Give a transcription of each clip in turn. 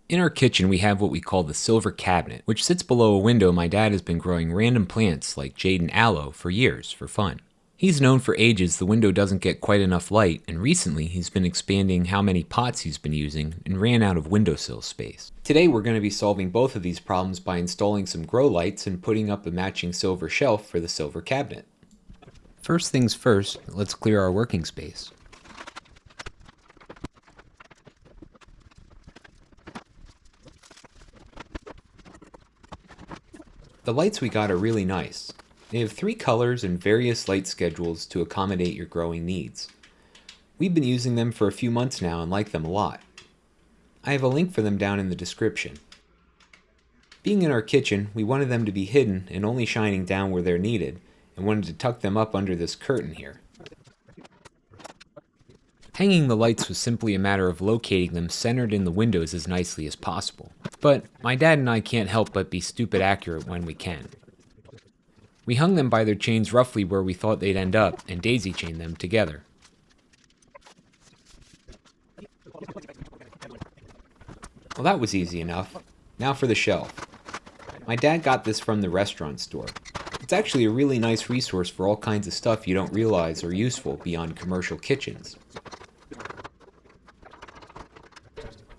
In our kitchen, we have what we call the silver cabinet, which sits below a window my dad has been growing random plants like jade and aloe for years for fun. He's known for ages the window doesn't get quite enough light, and recently he's been expanding how many pots he's been using and ran out of windowsill space. Today we're going to be solving both of these problems by installing some grow lights and putting up a matching silver shelf for the silver cabinet. First things first, let's clear our working space. The lights we got are really nice. They have 3 colors and various light schedules to accommodate your growing needs. We've been using them for a few months now and like them a lot. I have a link for them down in the description. Being in our kitchen, we wanted them to be hidden and only shining down where they're needed, and wanted to tuck them up under this curtain here. Hanging the lights was simply a matter of locating them centered in the windows as nicely as possible. But my dad and I can't help but be stupid accurate when we can. We hung them by their chains roughly where we thought they'd end up and daisy chained them together. Well, that was easy enough. Now for the shelf. My dad got this from the restaurant store. It's actually a really nice resource for all kinds of stuff you don't realize are useful beyond commercial kitchens.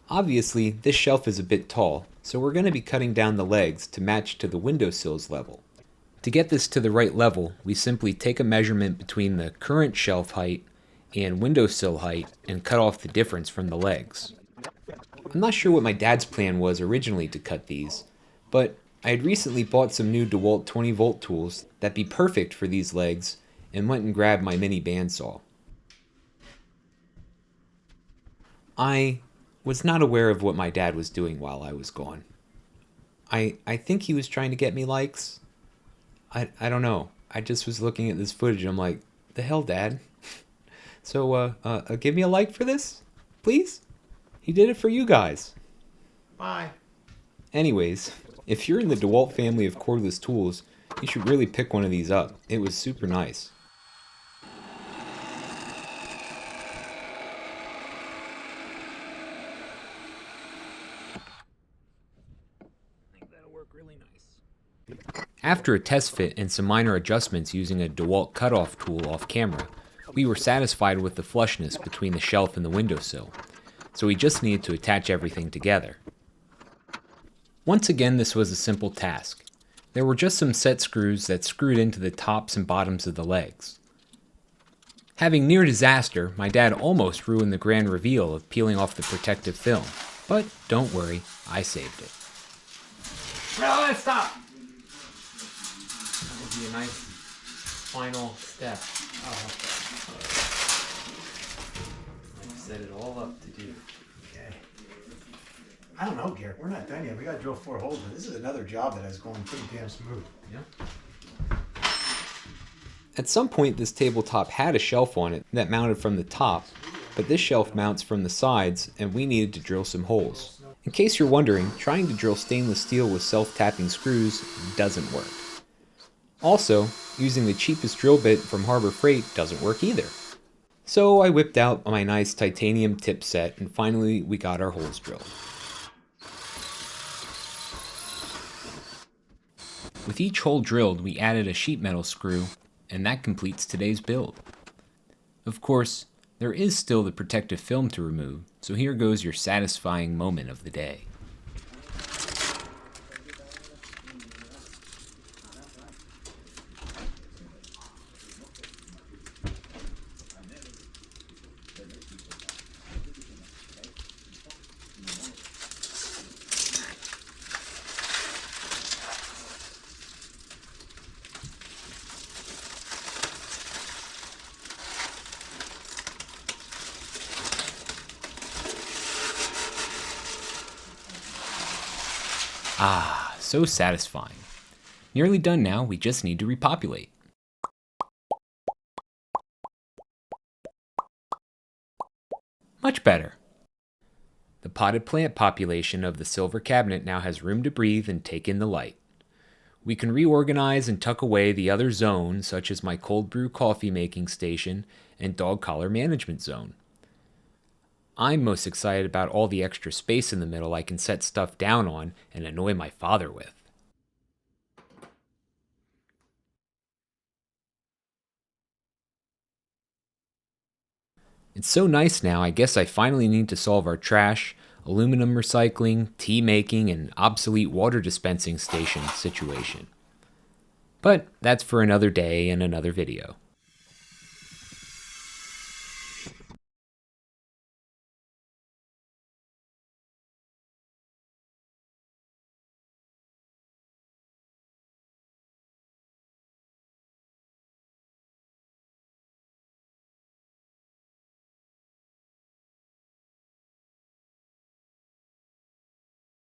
Obviously, this shelf is a bit tall, so we're going to be cutting down the legs to match to the windowsill's level. To get this to the right level, we simply take a measurement between the current shelf height and windowsill height and cut off the difference from the legs. I'm not sure what my dad's plan was originally to cut these, but I had recently bought some new DeWalt 20-volt tools that'd be perfect for these legs and went and grabbed my mini bandsaw. I was not aware of what my dad was doing while I was gone. I think he was trying to get me likes. I don't know. I just was looking at this footage and I'm like, the hell, Dad? So, give me a like for this, please? He did it for you guys. Bye. Anyways, if you're in the DeWalt family of cordless tools, you should really pick one of these up. It was super nice. After a test fit and some minor adjustments using a DeWalt cutoff tool off camera, we were satisfied with the flushness between the shelf and the windowsill, so we just needed to attach everything together. Once again, this was a simple task. There were just some set screws that screwed into the tops and bottoms of the legs. Having near disaster, my dad almost ruined the grand reveal of peeling off the protective film, but don't worry, I saved it. No, stop! That would be a nice final step. I've set it all up to do. Okay. I don't know, Garrett. We're not done yet. We got to drill 4 holes, but this is another job that is going pretty damn smooth. Yeah. At some point, this tabletop had a shelf on it that mounted from the top, but this shelf mounts from the sides, and we needed to drill some holes. In case you're wondering, trying to drill stainless steel with self-tapping screws doesn't work. Also, using the cheapest drill bit from Harbor Freight doesn't work either. So I whipped out my nice titanium tip set, and finally we got our holes drilled. With each hole drilled, we added a sheet metal screw, and that completes today's build. Of course, there is still the protective film to remove, so here goes your satisfying moment of the day. Ah, so satisfying. Nearly done now, we just need to repopulate. Much better. The potted plant population of the silver cabinet now has room to breathe and take in the light. We can reorganize and tuck away the other zones, such as my cold brew coffee making station and dog collar management zone. I'm most excited about all the extra space in the middle I can set stuff down on and annoy my father with. It's so nice now, I guess I finally need to solve our trash, aluminum recycling, tea making, and obsolete water dispensing station situation. But that's for another day and another video.